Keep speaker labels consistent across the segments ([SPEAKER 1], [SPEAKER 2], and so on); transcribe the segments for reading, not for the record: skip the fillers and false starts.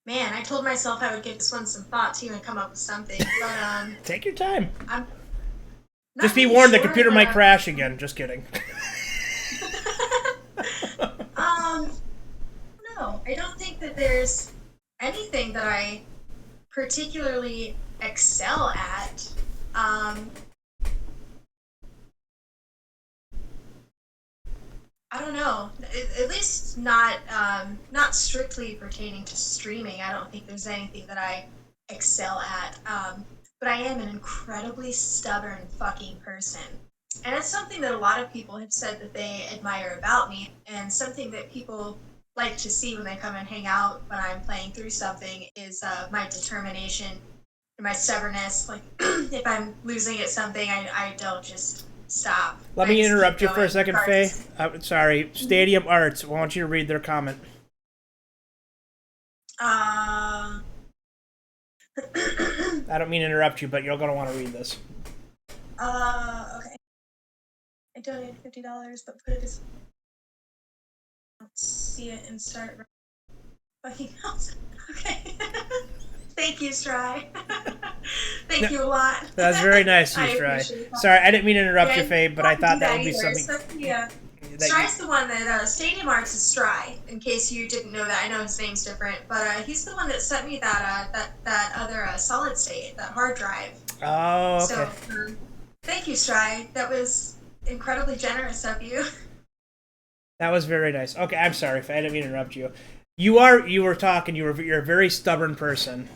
[SPEAKER 1] Man, I told myself I would give this one some thought too and come up with something, but
[SPEAKER 2] Take your time.
[SPEAKER 1] I'm
[SPEAKER 2] Just
[SPEAKER 1] not
[SPEAKER 2] be
[SPEAKER 1] really
[SPEAKER 2] warned, the
[SPEAKER 1] sure.
[SPEAKER 2] computer
[SPEAKER 1] But
[SPEAKER 2] might crash again. Just kidding.
[SPEAKER 1] no, I don't think that there's anything that I particularly excel at. Um, I don't know. At least not strictly pertaining to streaming. I don't think there's anything that I excel at. But I am an incredibly stubborn fucking person. And it's something that a lot of people have said that they admire about me, and something that people like to see when they come and hang out when I'm playing through something is my determination and my stubbornness. Like, if I'm losing at something, I don't just stop.
[SPEAKER 2] Let
[SPEAKER 1] I
[SPEAKER 2] me
[SPEAKER 1] just keep
[SPEAKER 2] interrupt you for a
[SPEAKER 1] going,
[SPEAKER 2] second, Faye.
[SPEAKER 1] regardless.
[SPEAKER 2] Sorry. Stadium Arts. I want you to read their comment.
[SPEAKER 1] Uh,
[SPEAKER 2] I don't mean to interrupt you, but you're going to want to read this.
[SPEAKER 1] okay. I donated $50, but put it as see it and start fucking else. Okay. Thank you, Stry. Thank you a lot.
[SPEAKER 2] That was very nice of
[SPEAKER 1] I
[SPEAKER 2] you, Stry.
[SPEAKER 1] appreciate that.
[SPEAKER 2] Sorry, I didn't mean to interrupt you,
[SPEAKER 1] Yeah,
[SPEAKER 2] Faye, but I
[SPEAKER 1] don't do
[SPEAKER 2] thought that would be
[SPEAKER 1] either.
[SPEAKER 2] something.
[SPEAKER 1] Stry's the one that Stadium Arts is Stry. In case you didn't know that, I know his name's different, but he's the one that sent me that other solid state, that hard drive.
[SPEAKER 2] Oh, okay.
[SPEAKER 1] So thank you, Stry. That was incredibly generous of you.
[SPEAKER 2] That was very nice. Okay, I'm sorry, Faye. I didn't mean to interrupt you. You were talking. You're a very stubborn person.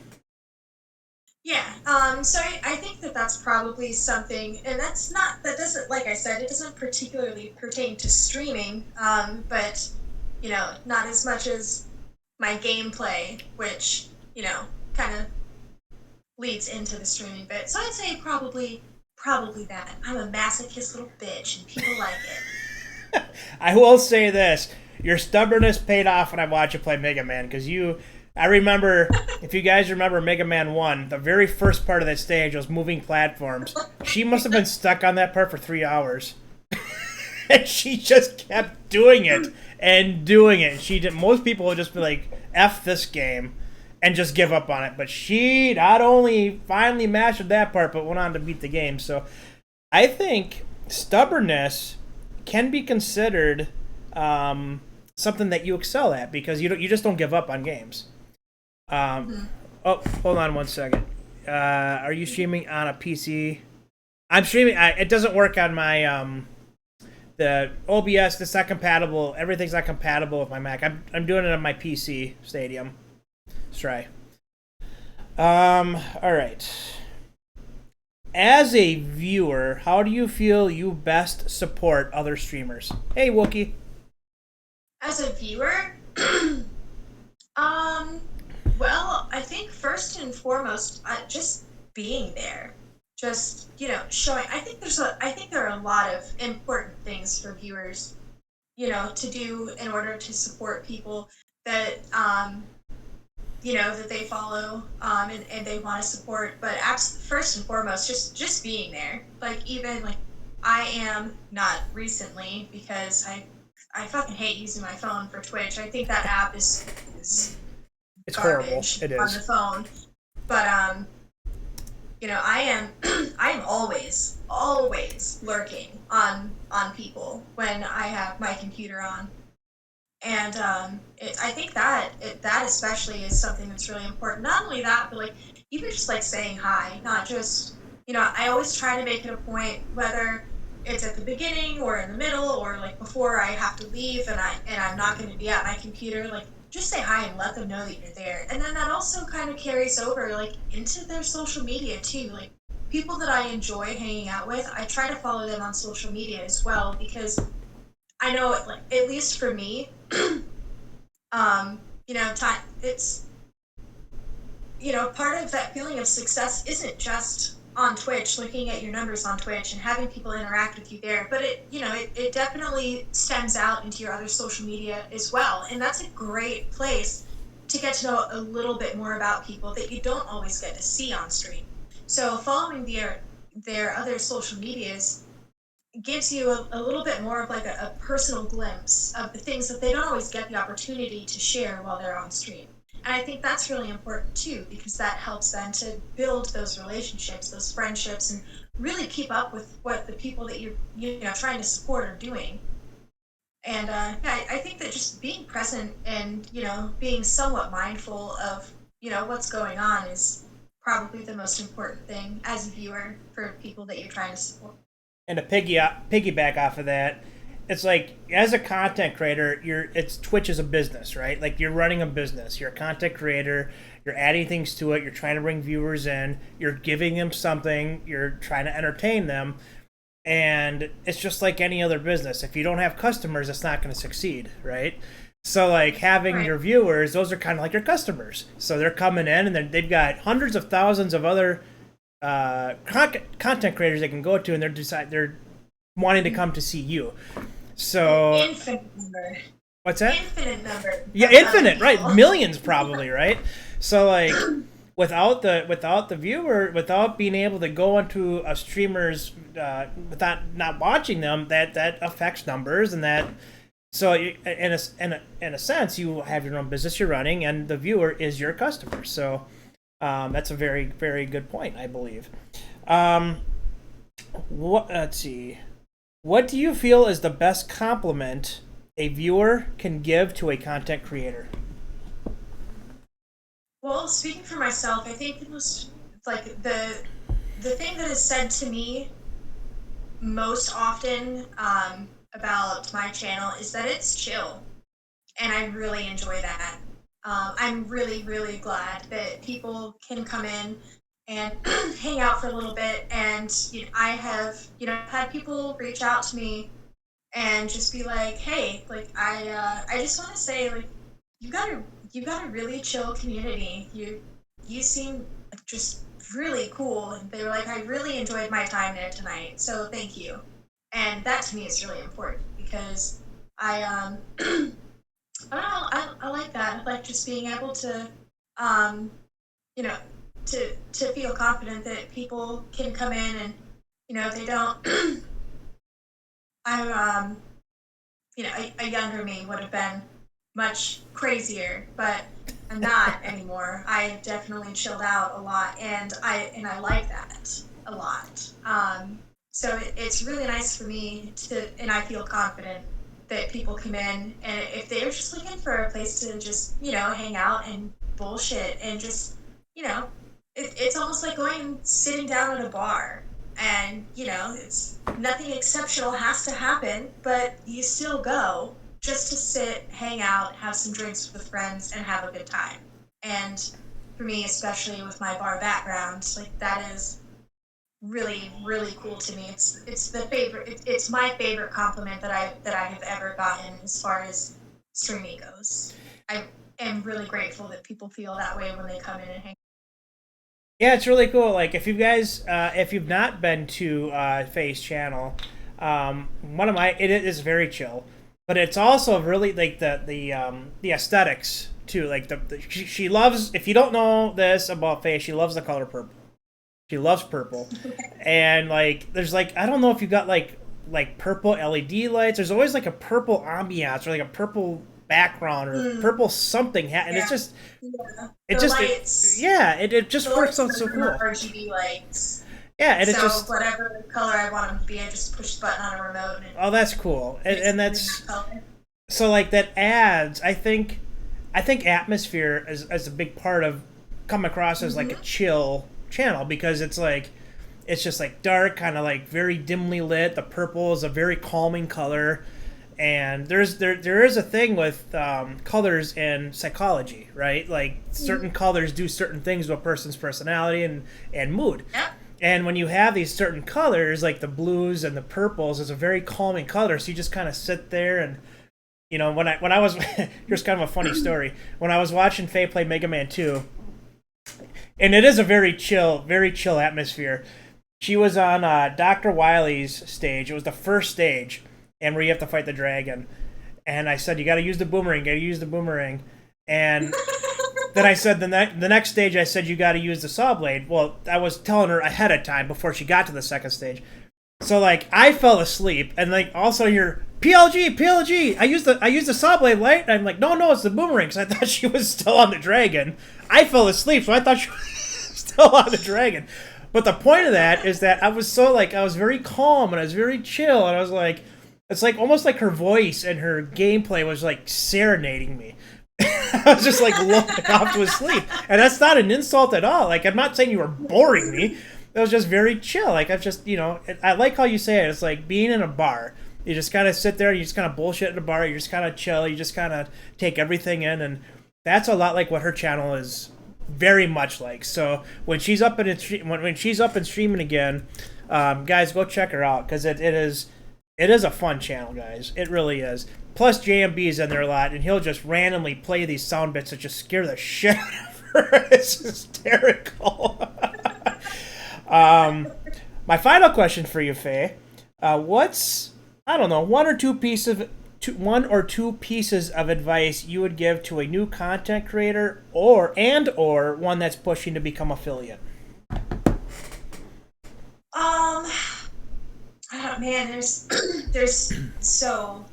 [SPEAKER 1] Yeah, so I think that that's probably something, and that doesn't, like I said, it doesn't particularly pertain to streaming, but, not as much as my gameplay, which, kind of leads into the streaming bit. So I'd say probably that. I'm a masochist little bitch, and people like it.
[SPEAKER 2] I will say this. Your stubbornness paid off when I watched you play Mega Man, because I remember, if you guys remember Mega Man 1, the very first part of that stage was moving platforms. She must have been stuck on that part for 3 hours. And she just kept doing it and doing it. She did. Most people would just be like, F this game, and just give up on it. But she not only finally mastered that part, but went on to beat the game. So I think stubbornness can be considered something that you excel at, because you just don't give up on games. Oh, hold on one second. Are you streaming on a PC? I'm streaming. It doesn't work on my the OBS. It's not compatible. Everything's not compatible with my Mac. I'm doing it on my PC. Stadium. Let's try. All right. As a viewer, how do you feel you best support other streamers? Hey, Wookie.
[SPEAKER 1] As a viewer, well, I think first and foremost, just being there, just showing. I think there are a lot of important things for viewers, to do in order to support people that that they follow, and they want to support. But first and foremost, just being there. Like, even like, I am not recently, because I fucking hate using my phone for Twitch. I think that app is
[SPEAKER 2] It's horrible.
[SPEAKER 1] garbage
[SPEAKER 2] It
[SPEAKER 1] on
[SPEAKER 2] is.
[SPEAKER 1] the phone. But I am I am always lurking on people when I have my computer on. And I think that especially is something that's really important. Not only that, but like, even just like saying hi, not just, I always try to make it a point, whether it's at the beginning or in the middle or like before I have to leave and I'm not going to be at my computer, like, just say hi and let them know that you're there. And then that also kind of carries over like into their social media too. Like, people that I enjoy hanging out with, I try to follow them on social media as well, because I know, like, at least for me, time, it's, part of that feeling of success isn't just on Twitch, looking at your numbers on Twitch and having people interact with you there, but it definitely stems out into your other social media as well. And that's a great place to get to know a little bit more about people that you don't always get to see on stream. So following their other social medias gives you a little bit more of like a personal glimpse of the things that they don't always get the opportunity to share while they're on stream. And I think that's really important too, because that helps them to build those relationships, those friendships, and really keep up with what the people that you're, trying to support are doing. And yeah, I think that just being present and, being somewhat mindful of, what's going on is probably the most important thing as a viewer for people that you're trying to support.
[SPEAKER 2] And to piggyback off of that, it's like as a content creator, it's Twitch is a business, right? Like you're running a business. You're a content creator. You're adding things to it. You're trying to bring viewers in. You're giving them something. You're trying to entertain them. And it's just like any other business. If you don't have customers, it's not going to succeed, right? So like having
[SPEAKER 1] Right.
[SPEAKER 2] your viewers, those are kind of like your customers. So they're coming in and they've got hundreds of thousands of other content creators they can go to, and they're wanting to come to see you. So
[SPEAKER 1] Infinite number.
[SPEAKER 2] what's that?
[SPEAKER 1] Infinite number.
[SPEAKER 2] Yeah,
[SPEAKER 1] Of other
[SPEAKER 2] infinite, right?
[SPEAKER 1] people.
[SPEAKER 2] Millions probably, right? So like without the viewer, without being able to go into a streamer's without not watching them, that affects numbers, and that so in a sense you have your own business you're running, and the viewer is your customer. So that's a very very good point, I believe. Um, let's see. What do you feel is the best compliment a viewer can give to a content creator?
[SPEAKER 1] Well, speaking for myself, I think the most like the thing that is said to me most often about my channel is that it's chill, and I really enjoy that. I'm really really glad that people can come in and hang out for a little bit, and I have had people reach out to me and just be like, "Hey, like I just want to say like you got a you got a really chill community. You seem like just really cool." And they were like, "I really enjoyed my time there tonight, so thank you." And that to me is really important because I I don't know, I like that. I like just being able to um you know to feel confident that people can come in and they don't I'm a younger me would have been much crazier, but I'm not anymore. I definitely chilled out a lot, and I like that a lot. So it's really nice for me to, and I feel confident that people come in, and if they're just looking for a place to just hang out and bullshit and just you know it's almost like going and sitting down at a bar, and it's nothing exceptional has to happen, but you still go just to sit, hang out, have some drinks with friends, and have a good time. And for me, especially with my bar background, like that is really really cool to me. It's the favorite. It's my favorite compliment that I have ever gotten as far as streaming goes. I am really grateful that people feel that way when they come in and hang.
[SPEAKER 2] Yeah, it's really cool. Like if you've not been to Faye's channel, one of my it is very chill, but it's also really like the aesthetics too. Like she loves. If you don't know this about Faye, she loves the color purple. She loves purple, and like there's like I don't know if you got like purple LED lights. There's always like a purple ambiance or like a purple background or
[SPEAKER 1] Mm,
[SPEAKER 2] purple something, and it's
[SPEAKER 1] yeah,
[SPEAKER 2] just
[SPEAKER 1] yeah.
[SPEAKER 2] it
[SPEAKER 1] The
[SPEAKER 2] just
[SPEAKER 1] lights,
[SPEAKER 2] yeah it just
[SPEAKER 1] the
[SPEAKER 2] works
[SPEAKER 1] lights
[SPEAKER 2] out
[SPEAKER 1] are
[SPEAKER 2] so
[SPEAKER 1] the
[SPEAKER 2] cool.
[SPEAKER 1] RGB lights.
[SPEAKER 2] Yeah, and it
[SPEAKER 1] So
[SPEAKER 2] just
[SPEAKER 1] whatever color I want them to be, I just push the button on a remote and
[SPEAKER 2] oh that's cool,
[SPEAKER 1] it makes
[SPEAKER 2] and
[SPEAKER 1] them in
[SPEAKER 2] that's
[SPEAKER 1] that color.
[SPEAKER 2] so like that adds I think atmosphere is a big part of come across as like a
[SPEAKER 1] Hmm.
[SPEAKER 2] chill channel because it's like it's just like dark, kind of like very dimly lit. The purple is a very calming color, and there is a thing with colors in psychology, right? Like certain colors do certain things to a person's personality and mood.
[SPEAKER 1] Yep.
[SPEAKER 2] And when you have these certain colors, like the blues and the purples, it's a very calming color. So you just kind of sit there and when I was here's kind of a funny story. When I was watching Faye play Mega Man 2, and it is a very chill atmosphere. She was on Dr. Wily's stage. It was the first stage, and where you have to fight the dragon. And I said, "You got to use the boomerang. Got to use the boomerang." And then I said the next stage, I said you got to use the saw blade. Well, I was telling her ahead of time before she got to the second stage. So like I fell asleep, and like also you're PLG, PLG. I used the saw blade light. And I'm like, no, it's the boomerang. Because I thought she was still on the dragon. I fell asleep, so I thought she was still on the dragon. But the point of that is that I was so like I was very calm and I was very chill and I was like, it's like almost like her voice and her gameplay was like serenading me. I was just like looking off to sleep, and that's not an insult at all. Like I'm not saying you were boring me. It was just very chill. Like I've just I like how you say it. It's like being in a bar. You just kind of sit there. You just kind of bullshit in a bar. You just kind of chill. You just kind of take everything in, and that's a lot like what her channel is. Very much like. So when she's up and when she's up and streaming again, guys, go check her out because it is a fun channel, guys. It really is. Plus, JMB's in there a lot, and he'll just randomly play these sound bits that just scare the shit out of her. It's hysterical. My final question for you, Faye. What's, I don't know, one or two pieces of advice you would give to a new content creator or one that's pushing to become affiliate?
[SPEAKER 1] Man, there's so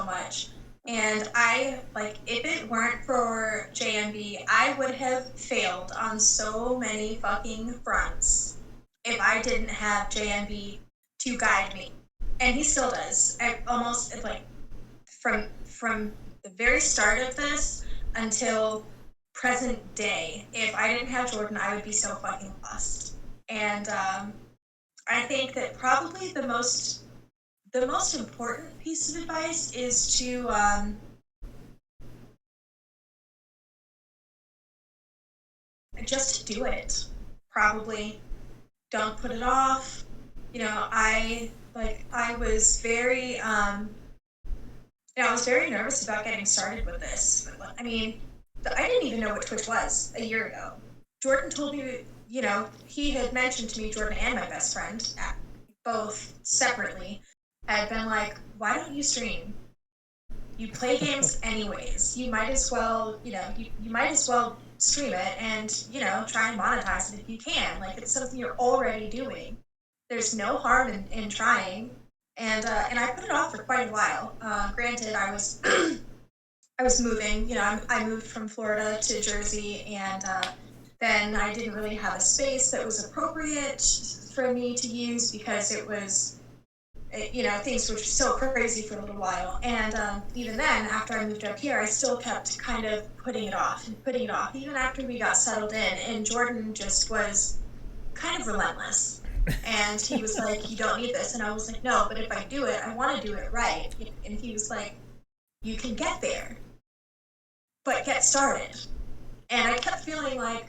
[SPEAKER 1] much. And I like if it weren't for JMB, I would have failed on so many fucking fronts if I didn't have JMB to guide me. And he still does. I almost like from the very start of this until present day. If I didn't have Jordan, I would be so fucking lost. And I think that probably the most important piece of advice is to just do it. Probably don't put it off. I was very I was very nervous about getting started with this. I mean, I didn't even know what Twitch was a year ago. Jordan told me, he had mentioned to me, Jordan and my best friend, both separately, had been like, why don't you stream? You play games anyways. You might as well, you might as well stream it and, try and monetize it if you can. Like, it's something you're already doing. There's no harm in trying. And I put it off for quite a while. Granted, I was I was moving. I moved from Florida to Jersey, and then I didn't really have a space that was appropriate for me to use because it was, things were so crazy for a little while. And even then, after I moved up here, I still kept kind of putting it off and putting it off, even after we got settled in. And Jordan just was kind of relentless. And he was like, you don't need this. And I was like, no, but if I do it, I want to do it right. And he was like, you can get there, but get started. And I kept feeling like,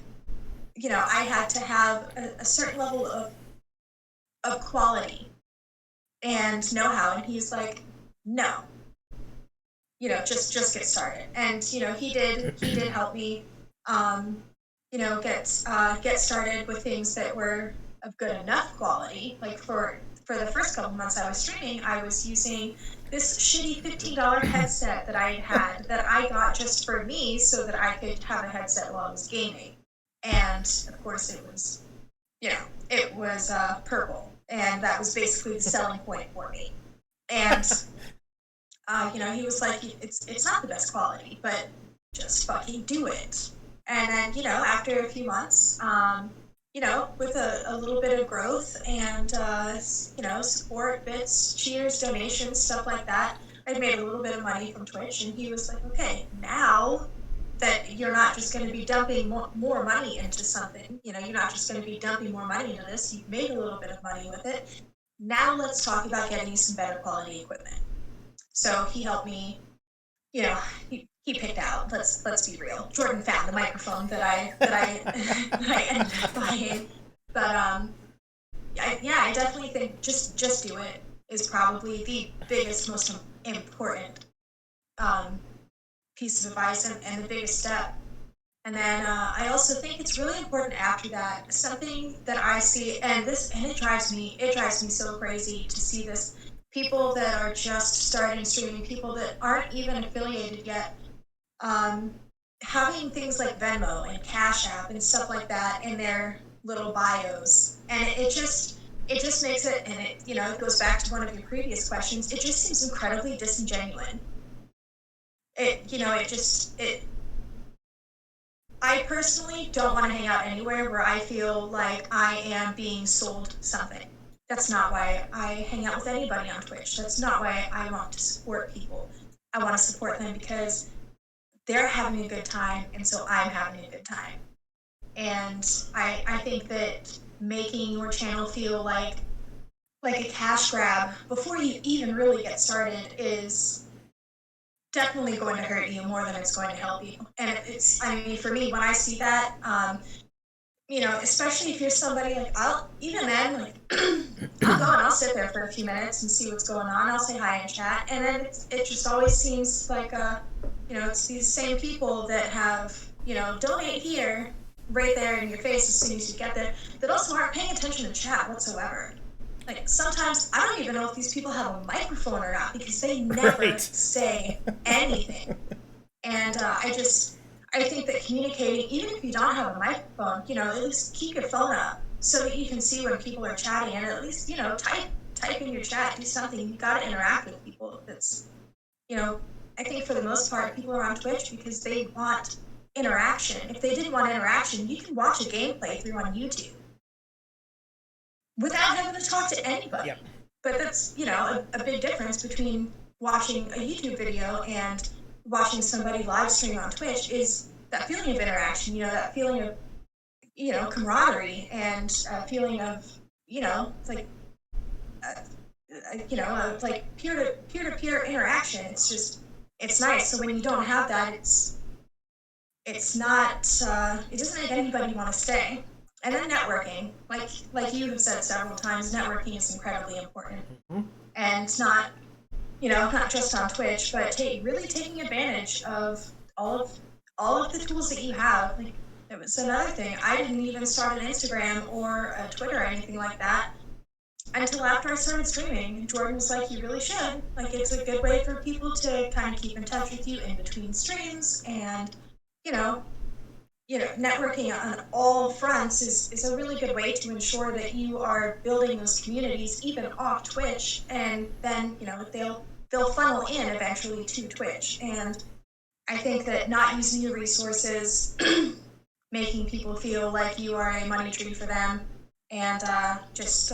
[SPEAKER 1] I had to have a certain level of quality and know-how. And he's like, no, just get started. And, he did help me, get started with things that were of good enough quality. Like for the first couple months I was streaming, I was using this shitty $15 headset that I had that I got just for me so that I could have a headset while I was gaming. And of course it was, purple. And that was basically the selling point for me. And, he was like, it's not the best quality, but just fucking do it. And then, after a few months, with a little bit of growth and, support, bits, cheers, donations, stuff like that, I made a little bit of money from Twitch. And he was like, okay, now that you're not just going to be dumping more money into something, you're not just going to be dumping more money into this, you've made a little bit of money with it. Now let's talk about getting you some better quality equipment. So he helped me, he picked out. Let's be real. Jordan found the microphone that I that I ended up buying. But I definitely think just do it is probably the biggest, most important piece of advice and the biggest step. And then I also think it's really important after that. Something that I see, and it drives me so crazy to see this. People that are just starting streaming, people that aren't even affiliated yet, having things like Venmo and Cash App and stuff like that in their little bios. And it just, it just makes it, and it, it goes back to one of your previous questions. It just seems incredibly disingenuous. I personally don't want to hang out anywhere where I feel like I am being sold something. That's not why I hang out with anybody on Twitch. That's not why I want to support people. I want to support them because they're having a good time, and so I'm having a good time. And I think that making your channel feel like a cash grab before you even really get started is definitely going to hurt you more than it's going to help you. And I mean, for me, when I see that, especially if you're somebody like, even then, like, I'll go and I'll sit there for a few minutes and see what's going on. I'll say hi in chat. And then it just always seems like, it's these same people that have, donate here, right there in your face as soon as you get there, that also aren't paying attention to chat whatsoever. Like, sometimes I don't even know if these people have a microphone or not because they never say anything. And I think that communicating, even if you don't have a microphone, at least keep your phone up so that you can see when people are chatting, and at least, type in your chat, do something. You've got to interact with people. That's, I think for the most part, people are on Twitch because they want interaction. If they didn't want interaction, you can watch a gameplay through on YouTube without having to talk to anybody.
[SPEAKER 2] Yep.
[SPEAKER 1] But that's, a big difference between watching a YouTube video and watching somebody live stream on Twitch is that feeling of interaction, that feeling of, camaraderie, and feeling of, like, like peer-to-peer interaction. It's just, it's nice. So when you don't have that, it's not, it doesn't make anybody want to stay. And then networking, like you have said several times, networking is incredibly important.
[SPEAKER 2] Mm-hmm.
[SPEAKER 1] And not just on Twitch, but really taking advantage of all of the tools that you have. Like, it was another thing. I didn't even start an Instagram or a Twitter or anything like that until after I started streaming. Jordan was like, "You really should. Like, it's a good way for people to kind of keep in touch with you in between streams, and networking on all fronts is a really good way to ensure that you are building those communities even off Twitch, and then they'll funnel in eventually to Twitch." And I think that not using your resources, making people feel like you are a money tree for them, and just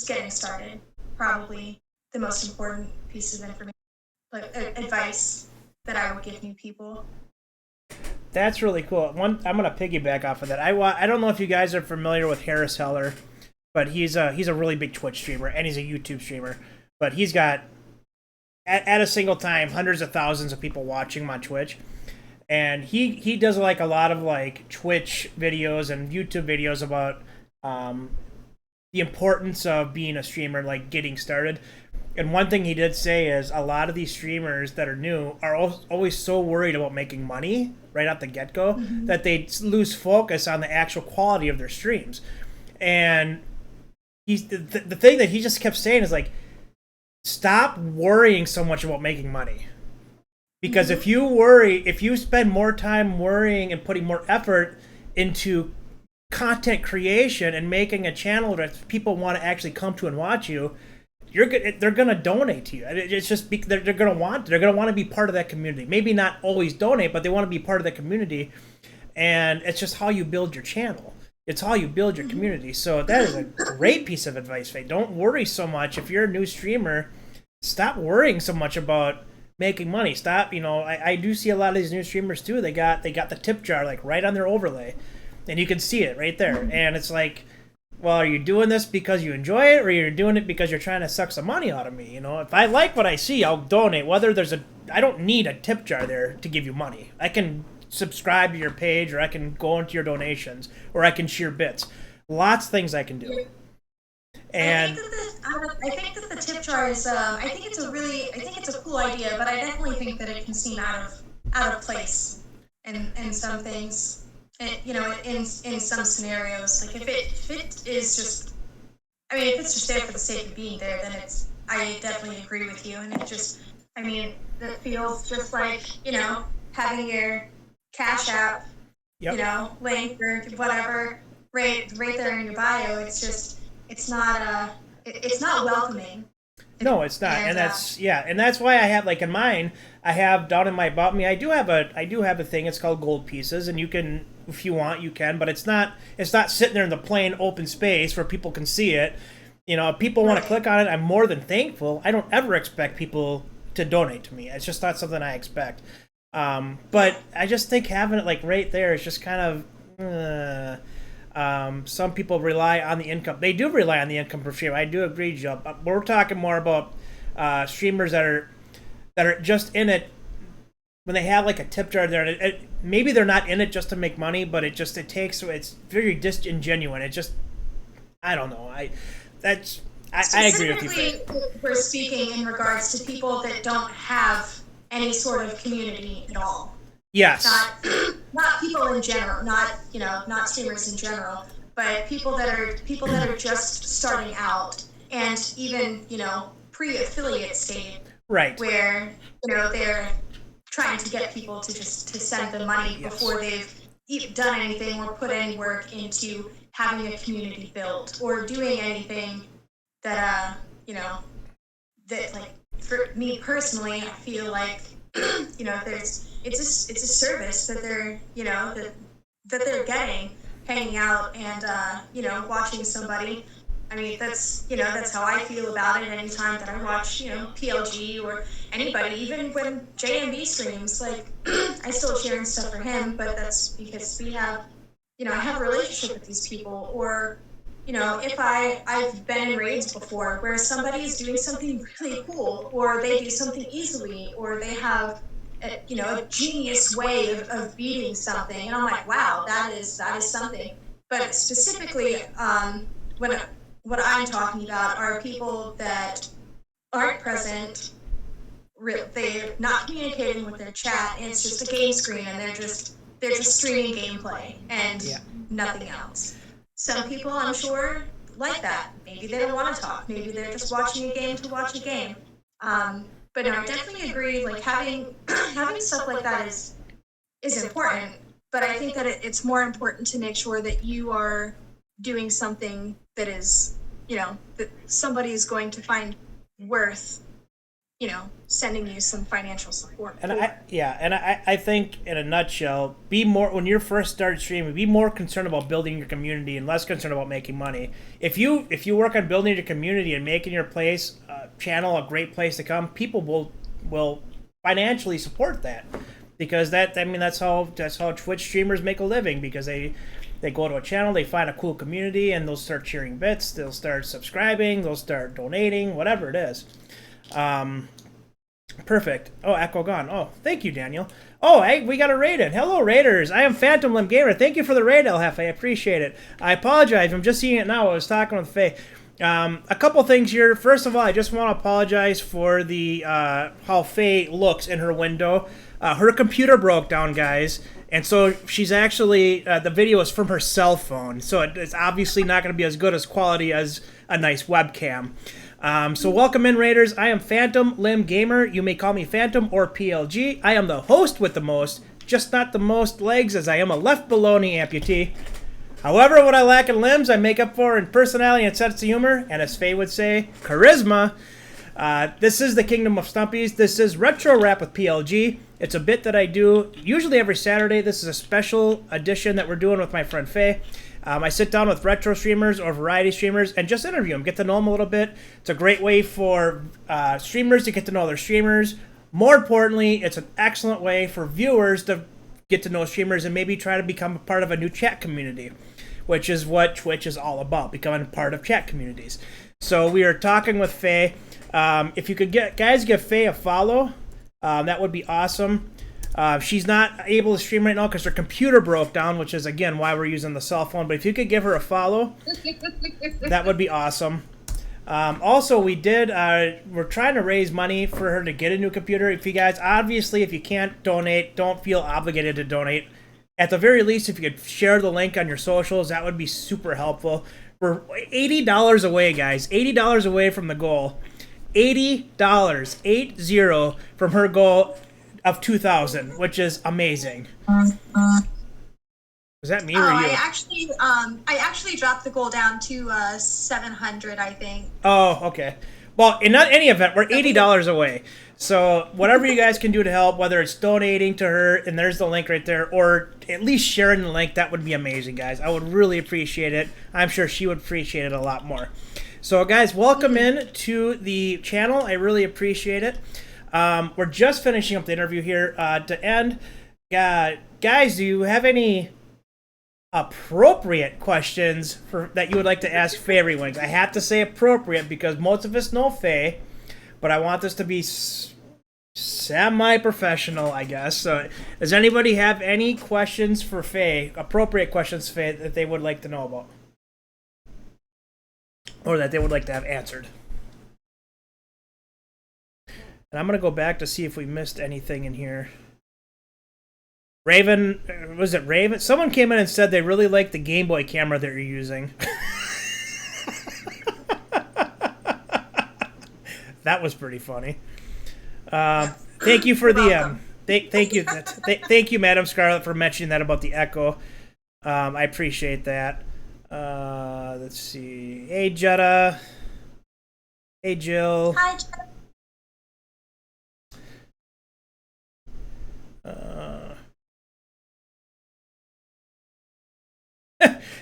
[SPEAKER 1] getting started, probably the most important piece of information, like advice that I would give new people.
[SPEAKER 2] That's really cool. I'm gonna piggyback off of that. I don't know if you guys are familiar with Harris Heller, but he's a really big Twitch streamer and he's a YouTube streamer. But he's got at a single time hundreds of thousands of people watching him on Twitch, and he does like a lot of like Twitch videos and YouTube videos about the importance of being a streamer, like getting started. And one thing he did say is a lot of these streamers that are new are always so worried about making money right out the get-go that they lose focus on the actual quality of their streams. And he's the thing that he just kept saying is like, stop worrying so much about making money. Because if you spend more time worrying and putting more effort into content creation and making a channel that people want to actually come to and watch you, they're gonna donate to you. It's just they're gonna want to be part of that community. Maybe not always donate, but they want to be part of that community. And it's just how you build your channel. It's how you build your community. So that is a great piece of advice, Faye. Don't worry so much. If you're a new streamer, stop worrying so much about making money. Stop. I do see a lot of these new streamers too. They got the tip jar like right on their overlay, and you can see it right there. And it's like, well, are you doing this because you enjoy it, or you're doing it because you're trying to suck some money out of me? If I like what I see, I'll donate. I don't need a tip jar there to give you money. I can subscribe to your page, or I can go into your donations, or I can share bits. Lots of things I can do. And
[SPEAKER 1] I think that the tip jar is, I think it's a cool idea, but I definitely think that it can seem out of place in some things. In some scenarios, like if it is just, if it's just there for the sake of being there, then I definitely agree with you. And it feels just like, having your Cash App, link or whatever, right there in your bio. It's just, it's not it's not welcoming.
[SPEAKER 2] No, it's not,
[SPEAKER 1] And
[SPEAKER 2] and that's why I have like in mine. I have down in my about me. I do have a thing. It's called gold pieces, and you can, if you want, you can, but it's not sitting there in the plain open space where people can see it. You know, if people want to
[SPEAKER 1] right.
[SPEAKER 2] click on it, I'm more than thankful. I don't ever expect people to donate to me. It's just not something I expect.
[SPEAKER 1] Yeah.
[SPEAKER 2] But I just think having it like right there is just kind of. Some people rely on the income. They do rely on the income per stream. I do agree, Joe. But we're talking more about streamers that are just in it when they have like a tip jar there. Maybe they're not in it just to make money, but it takes, it's very disingenuine. It just, I don't know. That's I agree with you, Faye.
[SPEAKER 1] Specifically, we're speaking in regards to people that don't have any sort of community at all.
[SPEAKER 2] Yes.
[SPEAKER 1] Not not people in general, not not streamers in general, but people that are just starting out, and even pre-affiliate state,
[SPEAKER 2] Right.
[SPEAKER 1] where they're trying to get people to just to send them money
[SPEAKER 2] Yes.
[SPEAKER 1] before they've done anything or put any work into having a community built or doing anything that that, like, for me personally, I feel like there's it's a service that they're that they're getting, hanging out and watching somebody. I mean, that's how I feel about it. Anytime that I watch PLG or anybody, even when JMB streams, like I still cheer and stuff for him, but that's because we have I have a relationship with these people. Or if I've been in raids before where somebody is doing something really cool, or they do something easily, or they have a genius way of beating something, and I'm like, wow, that is something. But specifically, when what I'm talking about are people that aren't present. They're not communicating with their chat, and it's just a game screen, and they're just streaming gameplay and
[SPEAKER 2] Yeah.
[SPEAKER 1] nothing else. Some people, I'm sure, like that. Maybe they don't want to talk. Maybe they're just watching a game to watch a game. But no, I definitely agree. Like, having having stuff like that is important. But I think that it's more important to make sure that you are doing something that is, that somebody is going to find worth, sending you some financial support
[SPEAKER 2] And
[SPEAKER 1] for.
[SPEAKER 2] I think in a nutshell, be more when you're first started streaming, be more concerned about building your community and less concerned about making money. If you work on building your community and making your place channel a great place to come, people will financially support that, because that's how Twitch streamers make a living, because they go to a channel, they find a cool community, and they'll start cheering bits, they'll start subscribing, they'll start donating, whatever it is. Perfect. Oh, echo gone. Oh, thank you, Daniel. Oh, hey, we got a raid in. Hello, Raiders. I am Phantom Limb Gamer. Thank you for the raid, El Jefe. I appreciate it. I apologize. I'm just seeing it now. I was talking with Faye. A couple things here. First of all, I just want to apologize for the how Faye looks in her window. Her computer broke down, guys, and so she's actually the video is from her cell phone, so it's obviously not going to be as good as quality as a nice webcam. So welcome in, Raiders. I am Phantom Limb Gamer. You may call me Phantom or PLG. I am the host with the most, just not the most legs, as I am a left baloney amputee. However, what I lack in limbs, I make up for in personality and sense of humor, and as Faye would say, charisma. This is the Kingdom of Stumpies. This is Retro Rap with PLG. It's a bit that I do usually every Saturday. This is a special edition that we're doing with my friend Faye. I sit down with retro streamers or variety streamers and just interview them, get to know them a little bit. It's a great way for streamers to get to know their streamers. More importantly, it's an excellent way for viewers to get to know streamers and maybe try to become a part of a new chat community, which is what Twitch is all about, becoming a part of chat communities. So we are talking with Faye. If you could guys give Faye a follow, that would be awesome. She's not able to stream right now because her computer broke down, which is, again, why we're using the cell phone. But if you could give her a follow, that would be awesome. Also, we're trying to raise money for her to get a new computer. If you guys, obviously, if you can't donate, don't feel obligated to donate. At the very least, if you could share the link on your socials, that would be super helpful. We're $80 away, guys. $80 away from the goal. $80, 80 from her goal of 2,000, which is amazing. Was that me
[SPEAKER 1] Oh,
[SPEAKER 2] or you?
[SPEAKER 1] I actually dropped the goal down to 700, I think.
[SPEAKER 2] Oh, okay. Well, in not any event, we're
[SPEAKER 1] So
[SPEAKER 2] $80 away. So whatever you guys can do to help, whether it's donating to her, and there's the link right there, or at least sharing the link, that would be amazing, guys. I would really appreciate it. I'm sure she would appreciate it a lot more. So, guys, welcome in to the channel. I really appreciate it. We're just finishing up the interview here. To end, guys, do you have any appropriate questions for that you would like to ask Fairy Wings? I have to say appropriate because most of us know Faye, but I want this to be semi-professional, I guess. So, does anybody have any questions for Faye, appropriate questions, Faye, that they would like to know about? Or that they would like to have answered? And I'm going to go back to see if we missed anything in here. Raven, was it Raven? Someone came in and said they really like the Game Boy camera that you're using. That was pretty funny. Thank you for the thank you, Madam Scarlet, for mentioning that about the Echo. I appreciate that. Let's see. Hey, Jetta. Hey, Jill.
[SPEAKER 1] hi, Jeff.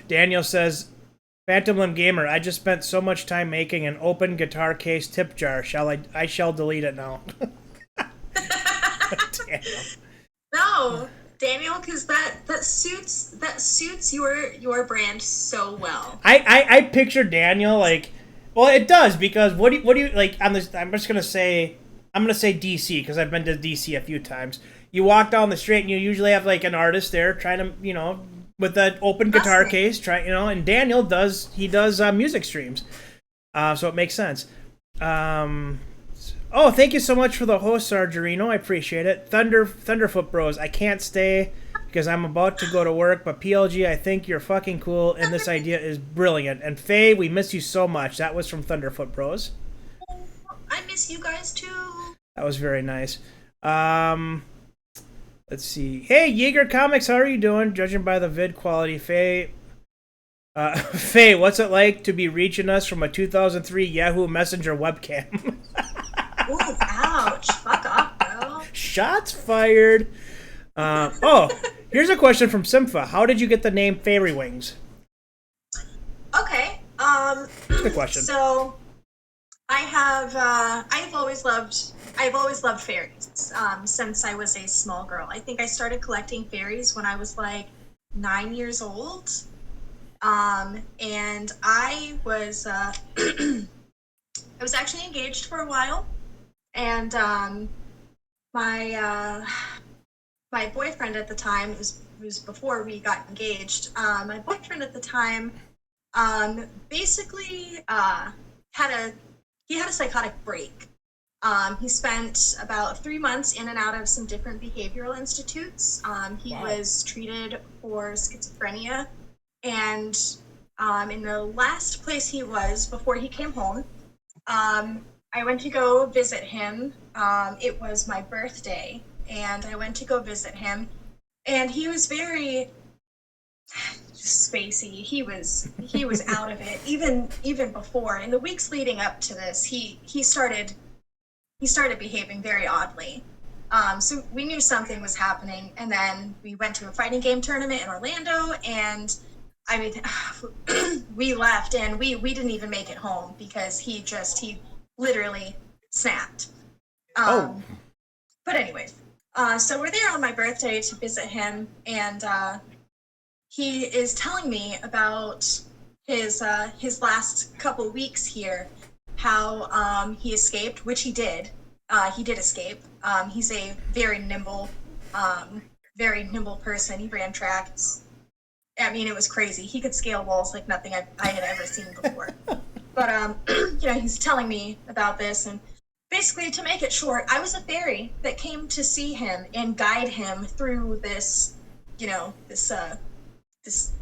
[SPEAKER 2] Daniel says, Phantom Limb Gamer, I just spent so much time making an open guitar case tip jar. I shall delete it now. Daniel.
[SPEAKER 1] No, Daniel, because that suits your brand so well.
[SPEAKER 2] I picture Daniel like, well, it does because what do you like on this? I'm gonna say DC because I've been to DC a few times. You walk down the street and you usually have like an artist there trying to with that open guitar case, and Daniel does music streams, so it makes sense. Oh, thank you so much for the host, Sargerino. I appreciate it. Thunderfoot Bros. I can't stay because I'm about to go to work, but PLG, I think you're fucking cool, and this idea is brilliant. And Faye, we miss you so much. That was from Thunderfoot Bros.
[SPEAKER 1] I miss you guys too.
[SPEAKER 2] That was very nice. Let's see. Hey, Jaeger Comics, how are you doing? Judging by the vid quality, Faye. Faye, what's it like to be reaching us from a 2003 Yahoo Messenger webcam?
[SPEAKER 1] Ooh, ouch. Fuck off, bro.
[SPEAKER 2] Shots fired. Here's a question from Sympha. How did you get the name Fairy Wings?
[SPEAKER 1] Okay.
[SPEAKER 2] Good question.
[SPEAKER 1] So I've always loved fairies since I was a small girl. I think I started collecting fairies when I was like 9 years old. And I was I was actually engaged for a while, and my my boyfriend at the time, it was before we got engaged. My boyfriend at the time basically had a psychotic break. He spent about 3 months in and out of some different behavioral institutes. He was treated for schizophrenia, and in the last place he was before he came home, I went to go visit him. It was my birthday, and I went to go visit him, and he was very spacey. He was out of it even before. In the weeks leading up to this, he started behaving very oddly. So we knew something was happening, and then we went to a fighting game tournament in Orlando, and I mean, we left, and we didn't even make it home because he literally snapped. But anyways, so we're there on my birthday to visit him, and he is telling me about his last couple weeks here, how he escaped, which he did. He did escape. He's a very nimble person. He ran tracks. I mean, it was crazy. He could scale walls like nothing I had ever seen before. But he's telling me about this, and basically, to make it short, I was a fairy that came to see him and guide him through this, this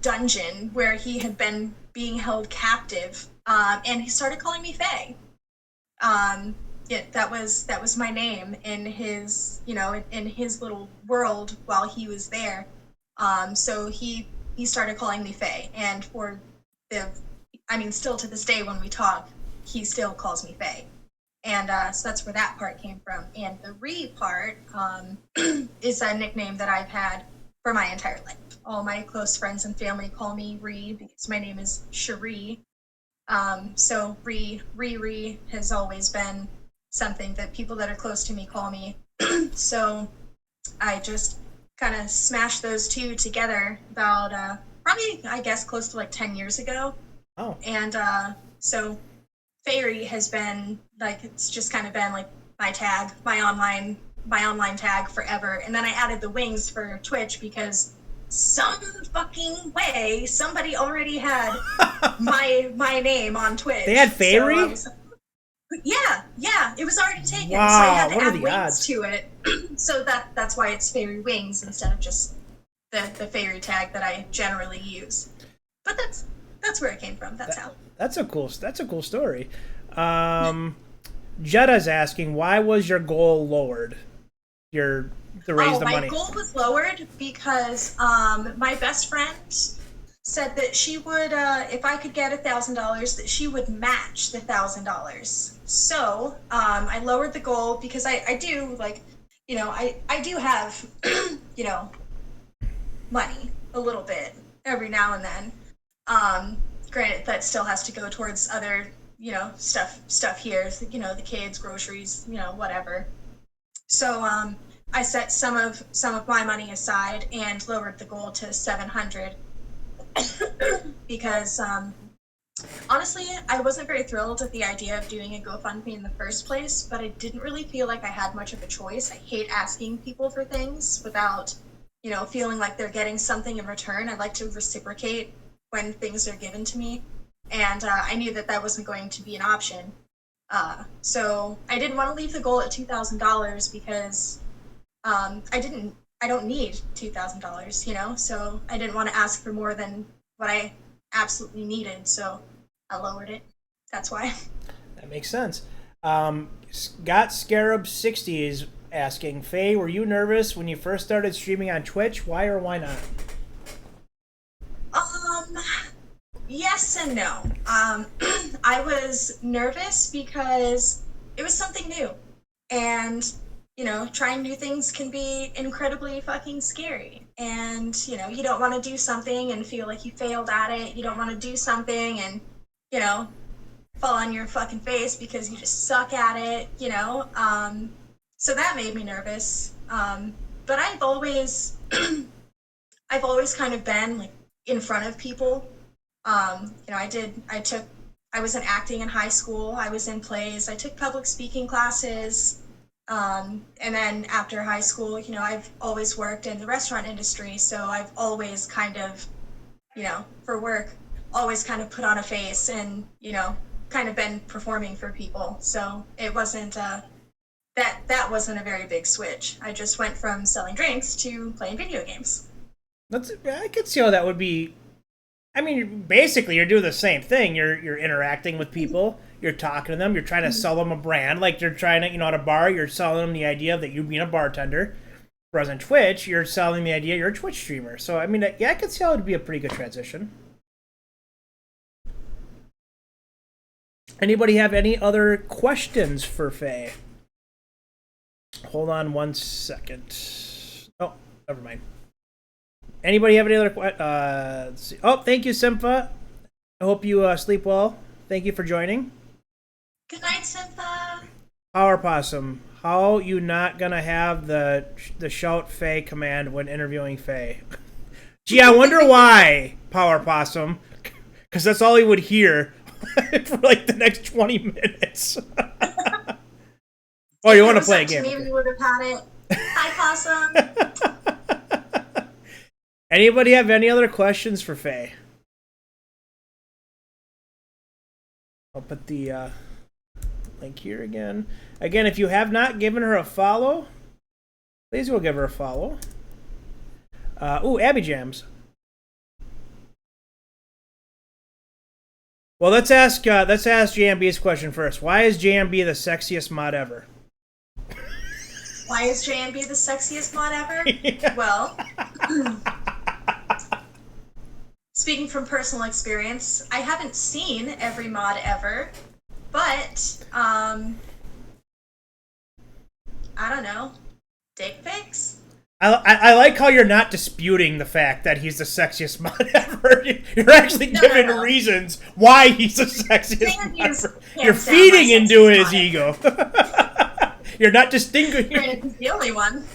[SPEAKER 1] dungeon where he had been being held captive, and he started calling me Faye. That was my name in his, in his little world while he was there. So he started calling me Faye, and for the, I mean, still to this day when we talk, he still calls me Faye. And so that's where that part came from. And the Ree part is a nickname that I've had for my entire life. All my close friends and family call me Ree because my name is Cherie. So Ree has always been something that people that are close to me call me. So I just kind of smashed those two together about probably, I guess, close to like 10 years ago.
[SPEAKER 2] Oh.
[SPEAKER 1] And so Fairy has been like, it's just kind of been like my tag, my online tag forever. And then I added the wings for Twitch because some fucking way somebody already had my name on Twitch.
[SPEAKER 2] They had Fairy?
[SPEAKER 1] So yeah, it was already taken.
[SPEAKER 2] Wow,
[SPEAKER 1] So I had to
[SPEAKER 2] what are
[SPEAKER 1] add
[SPEAKER 2] the
[SPEAKER 1] wings
[SPEAKER 2] odds?
[SPEAKER 1] to it. So that's why it's Fairy Wings instead of just the Fairy tag that I generally use. But that's where it came from. That's how.
[SPEAKER 2] That's a cool story. Jetta's asking, why was your goal lowered? To raise the money.
[SPEAKER 1] My goal was lowered because my best friend said that she would, if I could get $1,000, that she would match the $1,000. So I lowered the goal because I do, like, you know, I do have, you know, money a little bit every now and then. Granted, that still has to go towards other, you know, stuff here, you know, the kids, groceries, you know, whatever. So I set some of my money aside and lowered the goal to 700 because honestly, I wasn't very thrilled at the idea of doing a GoFundMe in the first place, but I didn't really feel like I had much of a choice. I hate asking people for things without, you know, feeling like they're getting something in return. I like to reciprocate when things are given to me, and I knew that wasn't going to be an option. So I didn't want to leave the goal at $2,000 because I don't need $2,000, you know, so I didn't want to ask for more than what I absolutely needed, so I lowered it. That's why.
[SPEAKER 2] That makes sense. Got Scarab 60 is asking, Faye, were you nervous when you first started streaming on Twitch? Why or why not?
[SPEAKER 1] Yes and no. I was nervous because it was something new, and you know, trying new things can be incredibly fucking scary. And you know, you don't want to do something and feel like you failed at it. You don't want to do something and, you know, fall on your fucking face because you just suck at it. You know, so that made me nervous. But I've always kind of been like in front of people. You know, I was in acting in high school. I was in plays. I took public speaking classes. And then after high school, you know, I've always worked in the restaurant industry. So I've always kind of, you know, for work, always kind of put on a face and, you know, kind of been performing for people. So it wasn't, that wasn't a very big switch. I just went from selling drinks to playing video games.
[SPEAKER 2] I could see how that would be. I mean, basically, you're doing the same thing. You're interacting with people. You're talking to them. You're trying to sell them a brand. Like you're trying to, you know, at a bar, you're selling them the idea that you being a bartender. Whereas on Twitch, you're selling the idea you're a Twitch streamer. So, I mean, yeah, I could see how it would be a pretty good transition. Anybody have any other questions for Faye? Hold on one second. Oh, never mind. Anybody have any other questions? Oh, thank you, Simpha. I hope you sleep well. Thank you for joining.
[SPEAKER 1] Good night, Simpha.
[SPEAKER 2] Power Possum, how you not gonna have the shout Faye command when interviewing Faye? Gee, I wonder why, Power Possum. Because that's all he would hear for like the next 20 minutes. Oh, you want to play a game?
[SPEAKER 1] Maybe we would have had it. Hi, Possum.
[SPEAKER 2] Anybody have any other questions for Faye? I'll put the link here again. Again, if you have not given her a follow, please go give her a follow. Ooh, Abby Jams. Well, let's ask JMB's question first. Why is JMB the sexiest mod ever?
[SPEAKER 1] Why is JMB the sexiest mod ever?
[SPEAKER 2] Yeah.
[SPEAKER 1] Well, speaking from personal experience, I haven't seen every mod ever, but I don't know, dick pics.
[SPEAKER 2] I like how you're not disputing the fact that he's the sexiest mod ever. You're actually giving reasons why he's the sexiest mod ever. You're feeding into his ego. You're not distinguishing.
[SPEAKER 1] He's the only one.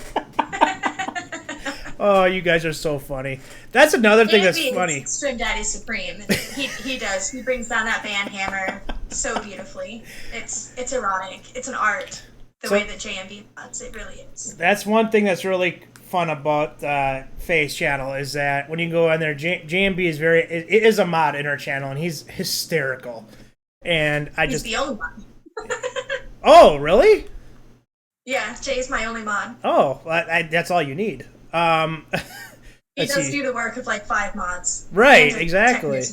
[SPEAKER 2] Oh, you guys are so funny. That's another thing that's funny.
[SPEAKER 1] Stream Daddy Supreme. He does. He brings down that band hammer so beautifully. It's erotic. It's an art. The way that JMB mods, it really is. That's
[SPEAKER 2] one thing that's really fun about Faye's channel is that when you go on there, JMB is it is a mod in her channel, and he's hysterical. And
[SPEAKER 1] he's the only one.
[SPEAKER 2] Oh, really?
[SPEAKER 1] Yeah, Jay's my only mod.
[SPEAKER 2] Oh, that's all you need.
[SPEAKER 1] He does do the work of like 5 mods.
[SPEAKER 2] Right, exactly.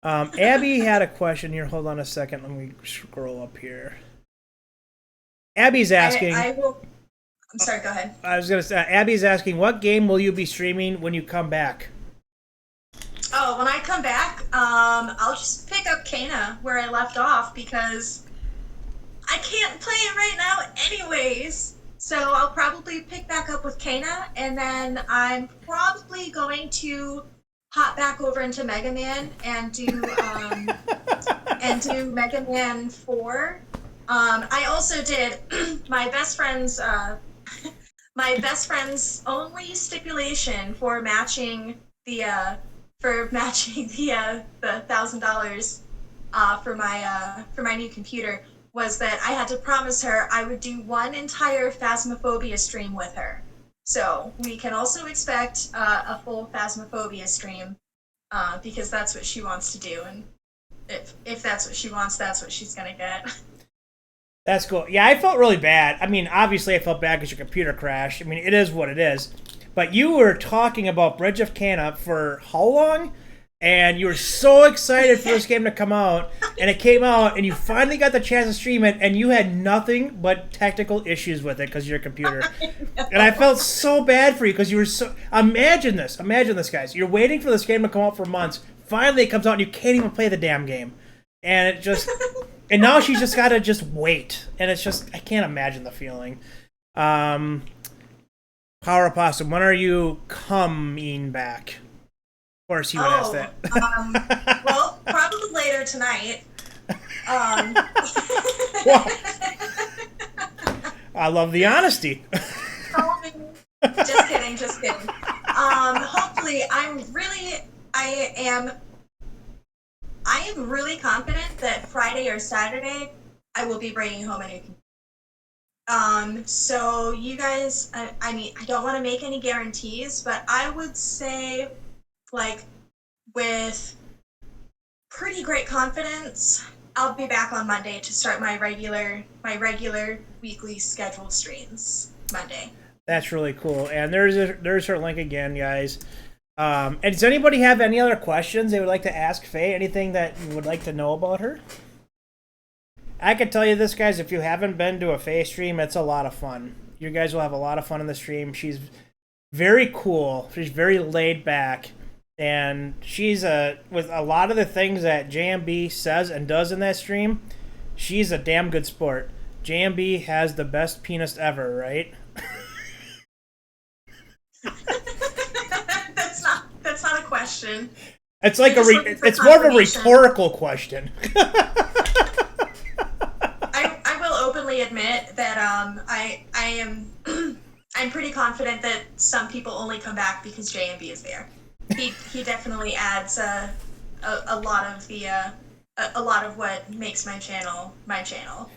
[SPEAKER 2] Abby had a question here. Hold on a second. Let me scroll up here. Abby's asking.
[SPEAKER 1] I'm sorry, go ahead.
[SPEAKER 2] I was going to say, Abby's asking, what game will you be streaming when you come back?
[SPEAKER 1] Oh, when I come back, I'll just pick up Kana where I left off because I can't play it right now anyways. So I'll probably pick back up with Kana, and then I'm probably going to hop back over into Mega Man and do Mega Man 4. I also did my best friend's only stipulation for matching the $1,000 for my new computer was that I had to promise her I would do one entire Phasmophobia stream with her. So we can also expect a full Phasmophobia stream because that's what she wants to do, and if that's what she wants, that's what she's gonna get.
[SPEAKER 2] That's cool. Yeah, I felt really bad. I mean, obviously I felt bad because your computer crashed. I mean, it is what it is. But you were talking about Bridge of Cana for how long? And you were so excited for this game to come out. And it came out, and you finally got the chance to stream it, and you had nothing but technical issues with it because of your computer. And I felt so bad for you because you were so... Imagine this, guys. You're waiting for this game to come out for months. Finally it comes out, and you can't even play the damn game. And it just... And now she's just got to just wait. And it's just, I can't imagine the feeling. Power Opossum, when are you coming back? Of course you would ask that.
[SPEAKER 1] Well, probably later tonight.
[SPEAKER 2] I love the honesty.
[SPEAKER 1] Just kidding. Hopefully, I am really confident that Friday or Saturday I will be bringing home a new computer. So you guys, I mean, I don't want to make any guarantees, but I would say, like, with pretty great confidence, I'll be back on Monday to start my regular weekly scheduled streams Monday.
[SPEAKER 2] That's really cool. And there's her link again, guys. And does anybody have any other questions they would like to ask Faye? Anything that you would like to know about her? I can tell you this, guys. If you haven't been to a Faye stream, it's a lot of fun. You guys will have a lot of fun in the stream. She's very cool. She's very laid back. And she's with a lot of the things that JMB says and does in that stream, she's a damn good sport. JMB has the best penis ever, right?
[SPEAKER 1] That's not a question.
[SPEAKER 2] It's like it's more of a rhetorical question.
[SPEAKER 1] I will openly admit that I'm pretty confident that some people only come back because JMB is there. He definitely adds a lot of what makes my channel my channel.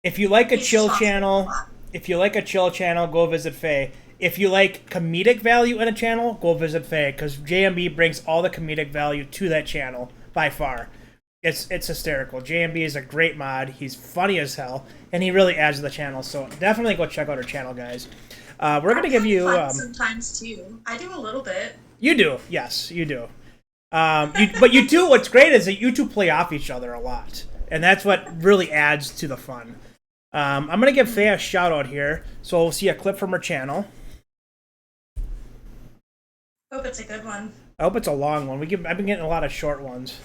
[SPEAKER 2] If you like a chill channel, go visit Faye. If you like comedic value in a channel, go visit Faye, because JMB brings all the comedic value to that channel by far. It's hysterical. JMB is a great mod. He's funny as hell, and he really adds to the channel. So definitely go check out her channel, guys. We're gonna give you
[SPEAKER 1] sometimes too. I do a little bit.
[SPEAKER 2] You do, yes, you do. But you two, what's great is that you two play off each other a lot, and that's what really adds to the fun. I'm gonna give Faye a shout out here, so we'll see a clip from her channel.
[SPEAKER 1] Hope it's a good one.
[SPEAKER 2] I hope it's a long one. I've been getting a lot of short ones.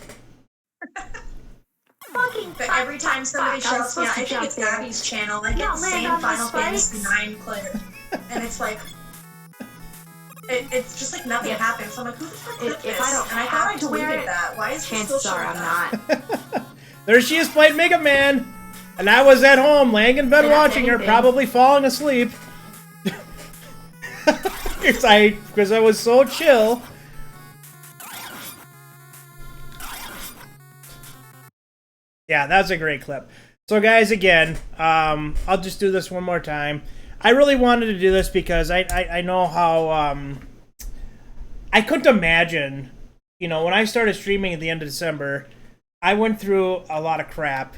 [SPEAKER 1] But every time somebody shouts me out, I think it's Abby's channel, I get the same Final Fantasy IX clip. And it's like, it's just like nothing happened. So I'm like, who the fuck clipped this?
[SPEAKER 3] If I don't
[SPEAKER 1] and I
[SPEAKER 3] have
[SPEAKER 1] thought I
[SPEAKER 3] to wear
[SPEAKER 1] deleted
[SPEAKER 3] it,
[SPEAKER 1] that. Why is this still
[SPEAKER 3] chances are
[SPEAKER 1] showing
[SPEAKER 3] I'm
[SPEAKER 1] up?
[SPEAKER 3] not.
[SPEAKER 2] There she is playing Mega Man. And I was at home laying in bed watching her, probably falling asleep. Because I was so chill. Yeah, that's a great clip. So guys, again, I'll just do this one more time. I really wanted to do this because I know how I couldn't imagine, you know, when I started streaming at the end of December, I went through a lot of crap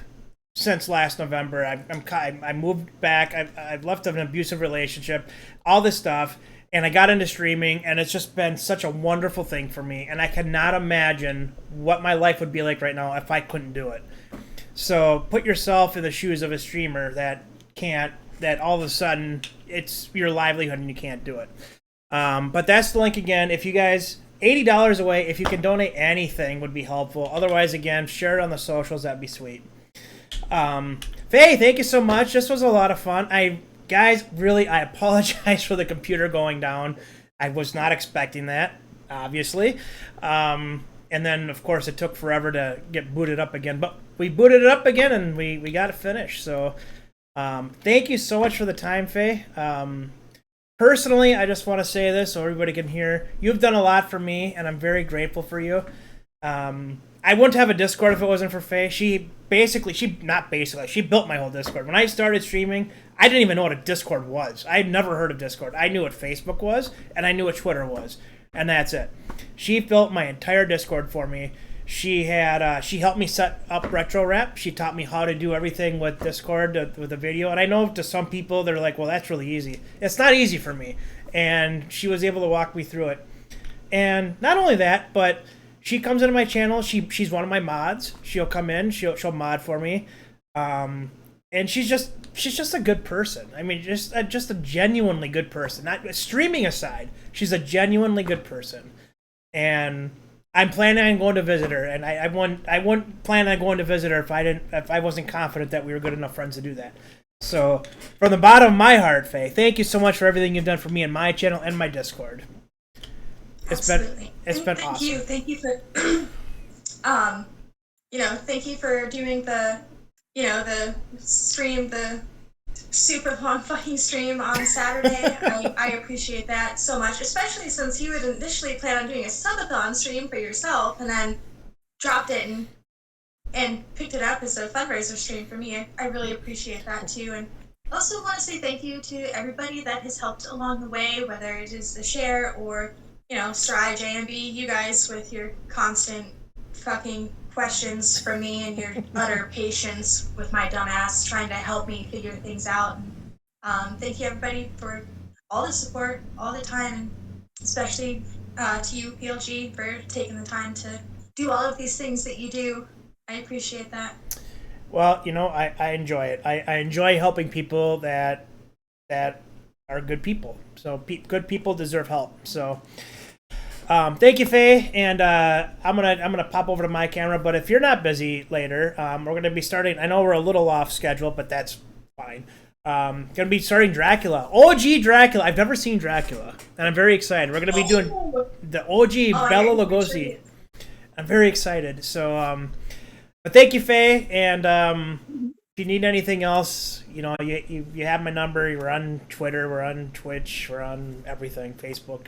[SPEAKER 2] since last November. I moved back. I've left an abusive relationship, all this stuff, and I got into streaming, and it's just been such a wonderful thing for me. And I cannot imagine what my life would be like right now if I couldn't do it. So put yourself in the shoes of a streamer that all of a sudden it's your livelihood and you can't do it. But that's the link again. If you guys, $80 away, if you can donate anything would be helpful. Otherwise, again, share it on the socials. That'd be sweet. Faye, thank you so much. This was a lot of fun. Guys, really, I apologize for the computer going down. I was not expecting that, obviously. And then, of course, it took forever to get booted up again. But we booted it up again, and we got it finished. So thank you so much for the time, Faye. Personally, I just want to say this so everybody can hear. You've done a lot for me, and I'm very grateful for you. I wouldn't have a Discord if it wasn't for Faye. She built my whole Discord. When I started streaming, I didn't even know what a Discord was. I had never heard of Discord. I knew what Facebook was, and I knew what Twitter was. And that's it. She built my entire Discord for me. She helped me set up Retro Rep. She taught me how to do everything with Discord, with the video. And I know to some people, they're like, well, that's really easy. It's not easy for me. And she was able to walk me through it. And not only that, but she comes into my channel. She's one of my mods. She'll come in. She'll mod for me. And she's just a good person. I mean, just a genuinely good person. Not streaming aside, she's a genuinely good person. And I'm planning on going to visit her. And I wouldn't plan on going to visit her if I wasn't confident that we were good enough friends to do that. So, from the bottom of my heart, Faye, thank you so much for everything you've done for me and my channel and my Discord.
[SPEAKER 1] Absolutely.
[SPEAKER 2] It's been awesome.
[SPEAKER 1] Thank you for thank you for doing the stream, the super long fucking stream on Saturday. I appreciate that so much, especially since you had initially planned on doing a subathon stream for yourself and then dropped it and picked it up as a fundraiser stream for me. I really appreciate that too. And also want to say thank you to everybody that has helped along the way, whether it is the share or, Stry, JMB, you guys with your constant fucking questions from me and your utter patience with my dumbass trying to help me figure things out. Thank you everybody for all the support all the time, and especially to you, PLG, for taking the time to do all of these things that you do. I appreciate that.
[SPEAKER 2] Well, I enjoy it. I enjoy helping people that are good people. So good people deserve help. So thank you, Faye, and I'm gonna pop over to my camera. But if you're not busy later, we're gonna be starting. I know we're a little off schedule, but that's fine. Gonna be starting Dracula, OG Dracula. I've never seen Dracula, and I'm very excited. We're gonna be doing the OG Bela Lugosi. I'm very excited. So, but thank you, Faye, and if you need anything else, you have my number. We're on Twitter, we're on Twitch, we're on everything, Facebook.